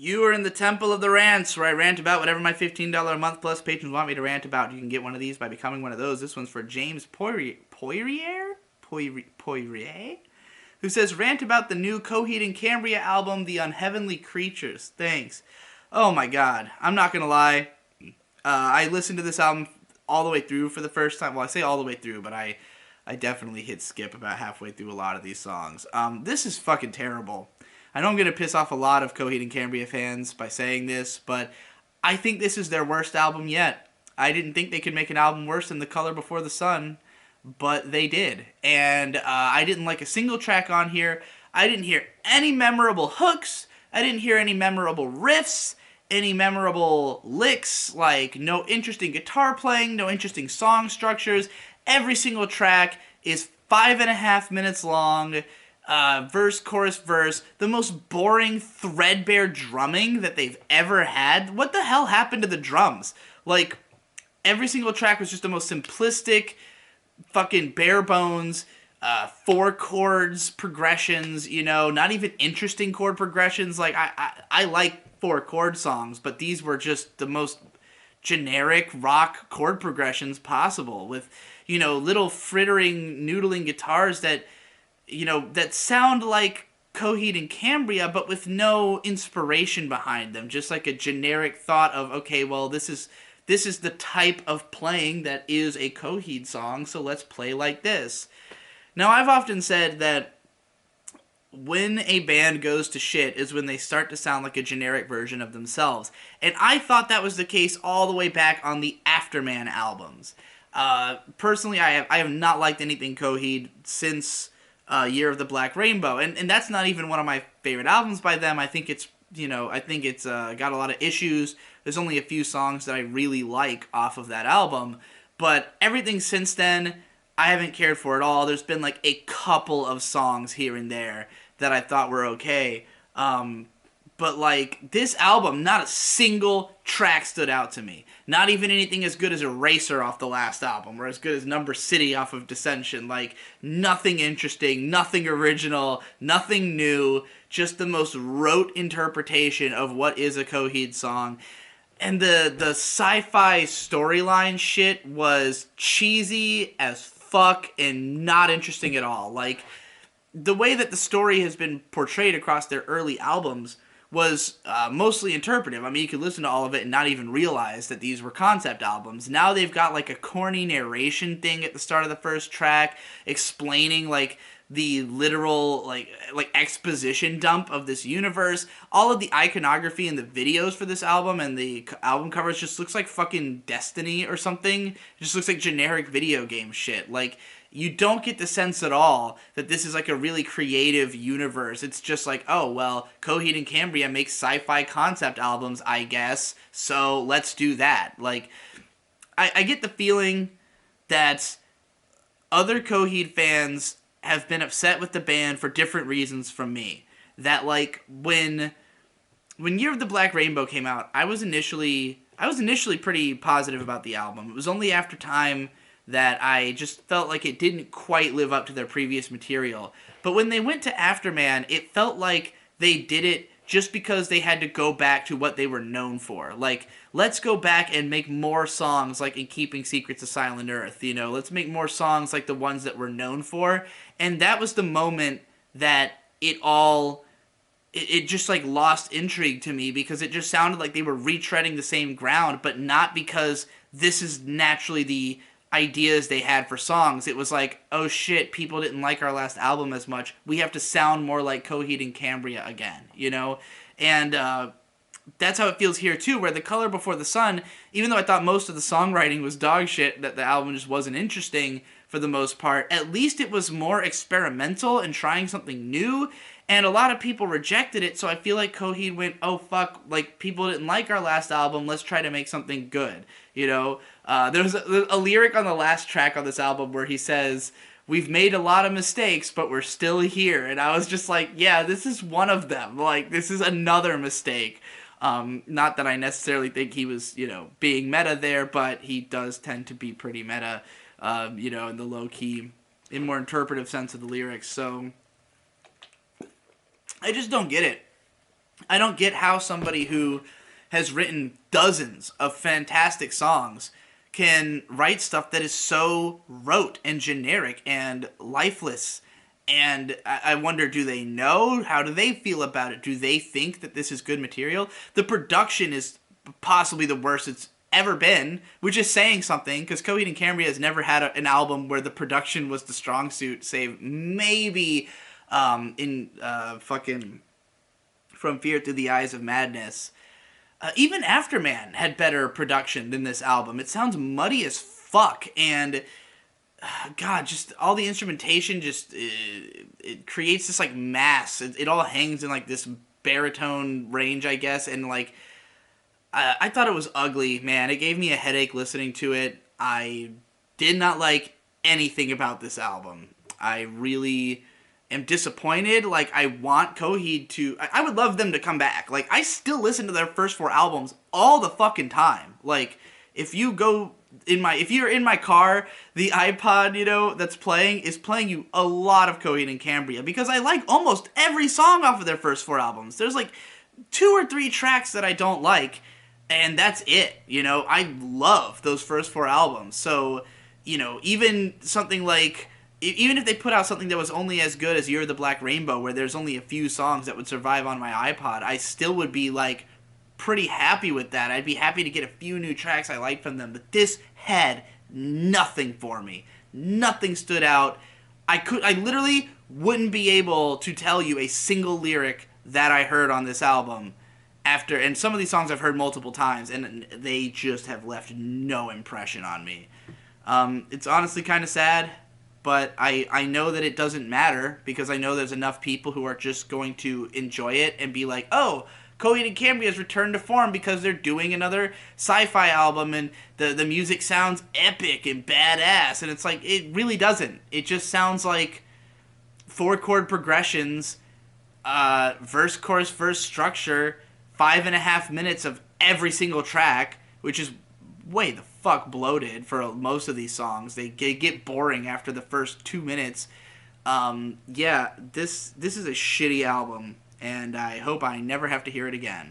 You are in the Temple of the Rants, where I rant about whatever my $15 a month plus patrons want me to rant about. You can get one of these by becoming one of those. This one's for James Poirier, who says, rant about the new Coheed and Cambria album, The Unheavenly Creatures. Thanks. Oh my god. I'm not gonna lie. I listened to this album all the way through for the first time. Well, I say all the way through, but I definitely hit skip about halfway through a lot of these songs. This is fucking terrible. I know I'm going to piss off a lot of Coheed and Cambria fans by saying this, but I think this is their worst album yet. I didn't think they could make an album worse than The Color Before the Sun, but they did. And I didn't like a single track on here. I didn't hear any memorable hooks. I didn't hear any memorable riffs, any memorable licks, like no interesting guitar playing, no interesting song structures. Every single track is 5.5 minutes long. Verse, chorus, verse, the most boring, threadbare drumming that they've ever had. What the hell happened to the drums? Like, every single track was just the most simplistic, fucking bare bones, 4 chords, progressions, you know, not even interesting chord progressions. Like, I like 4 chord songs, but these were just the most generic rock chord progressions possible with, you know, little frittering, noodling guitars that, you know, that sound like Coheed and Cambria, but with no inspiration behind them. Just like a generic thought of, okay, well, this is the type of playing that is a Coheed song, so let's play like this. Now, I've often said that when a band goes to shit is when they start to sound like a generic version of themselves. And I thought that was the case all the way back on the Afterman albums. Personally, I have not liked anything Coheed since Year of the Black Rainbow, and that's not even one of my favorite albums by them. I think it's got a lot of issues. There's only a few songs that I really like off of that album, but everything since then, I haven't cared for at all. There's been like a couple of songs here and there that I thought were okay, but like this album, not a single track stood out to me. Not even anything as good as Eraser off the last album, or as good as Number City off of Dissension. Like, nothing interesting, nothing original, nothing new, just the most rote interpretation of what is a Coheed song. And the sci-fi storyline shit was cheesy as fuck and not interesting at all. Like, the way that the story has been portrayed across their early albums was mostly interpretive. I mean, you could listen to all of it and not even realize that these were concept albums. Now they've got like a corny narration thing at the start of the first track, explaining like the literal like exposition dump of this universe. All of the iconography and the videos for this album and the album covers just looks like fucking Destiny or something. It just looks like generic video game shit. Like, you don't get the sense at all that this is like a really creative universe. It's just like, oh, well, Coheed and Cambria makes sci-fi concept albums, I guess, so let's do that. Like, I get the feeling that other Coheed fans have been upset with the band for different reasons from me. That, like, when Year of the Black Rainbow came out, I was initially pretty positive about the album. It was only after time that I just felt like it didn't quite live up to their previous material. But when they went to Afterman, it felt like they did it just because they had to go back to what they were known for. Like, let's go back and make more songs like In Keeping Secrets of Silent Earth, you know? Let's make more songs like the ones that we're known for. And that was the moment that it just like lost intrigue to me, because it just sounded like they were retreading the same ground, but not because this is naturally the ideas they had for songs. It was like, oh shit, people didn't like our last album as much. We have to sound more like Coheed and Cambria again, you know? And that's how it feels here too, where The Color Before the Sun, even though I thought most of the songwriting was dog shit, that the album just wasn't interesting for the most part, at least it was more experimental and trying something new, and a lot of people rejected it, so I feel like Coheed went, oh fuck, like, people didn't like our last album, let's try to make something good, you know? There was a lyric on the last track on this album where he says, we've made a lot of mistakes, but we're still here, and I was just like, yeah, this is one of them, like, this is another mistake. Not that I necessarily think he was, you know, being meta there, but he does tend to be pretty meta, you know, in the low-key, in more interpretive sense of the lyrics, so I just don't get it. I don't get how somebody who has written dozens of fantastic songs can write stuff that is so rote and generic and lifeless. And I wonder, do they know? How do they feel about it? Do they think that this is good material? The production is possibly the worst it's ever been, which is saying something, because Coheed and Cambria has never had an album where the production was the strong suit, save maybe in fucking From Fear Through the Eyes of Madness. Even Afterman had better production than this album. It sounds muddy as fuck, and God, just all the instrumentation just it creates this like mass. It all hangs in like this baritone range, I guess, and like I thought it was ugly, man. It gave me a headache listening to it. I did not like anything about this album. I really am disappointed. Like, I want Coheed to... I would love them to come back. Like, I still listen to their first 4 albums all the fucking time. Like, if you go in my... If you're in my car, the iPod, you know, that's playing is playing you a lot of Coheed and Cambria, because I like almost every song off of their first 4 albums. There's, like, 2 or 3 tracks that I don't like, and that's it. You know, I love those first 4 albums. So, you know, even something like... Even if they put out something that was only as good as Year of the Black Rainbow, where there's only a few songs that would survive on my iPod, I still would be, like, pretty happy with that. I'd be happy to get a few new tracks I liked from them, but this had nothing for me. Nothing stood out. I literally wouldn't be able to tell you a single lyric that I heard on this album after, and some of these songs I've heard multiple times, and they just have left no impression on me. It's honestly kind of sad. But I know that it doesn't matter, because I know there's enough people who are just going to enjoy it and be like, oh, Coheed and Cambria has returned to form because they're doing another sci-fi album and the music sounds epic and badass. And it's like, it really doesn't. It just sounds like 4-chord progressions, verse, chorus, verse structure, 5.5 minutes of every single track, which is way the fuck bloated for most of these songs. They get boring after the first 2 minutes. Yeah, this is a shitty album, and I hope I never have to hear it again.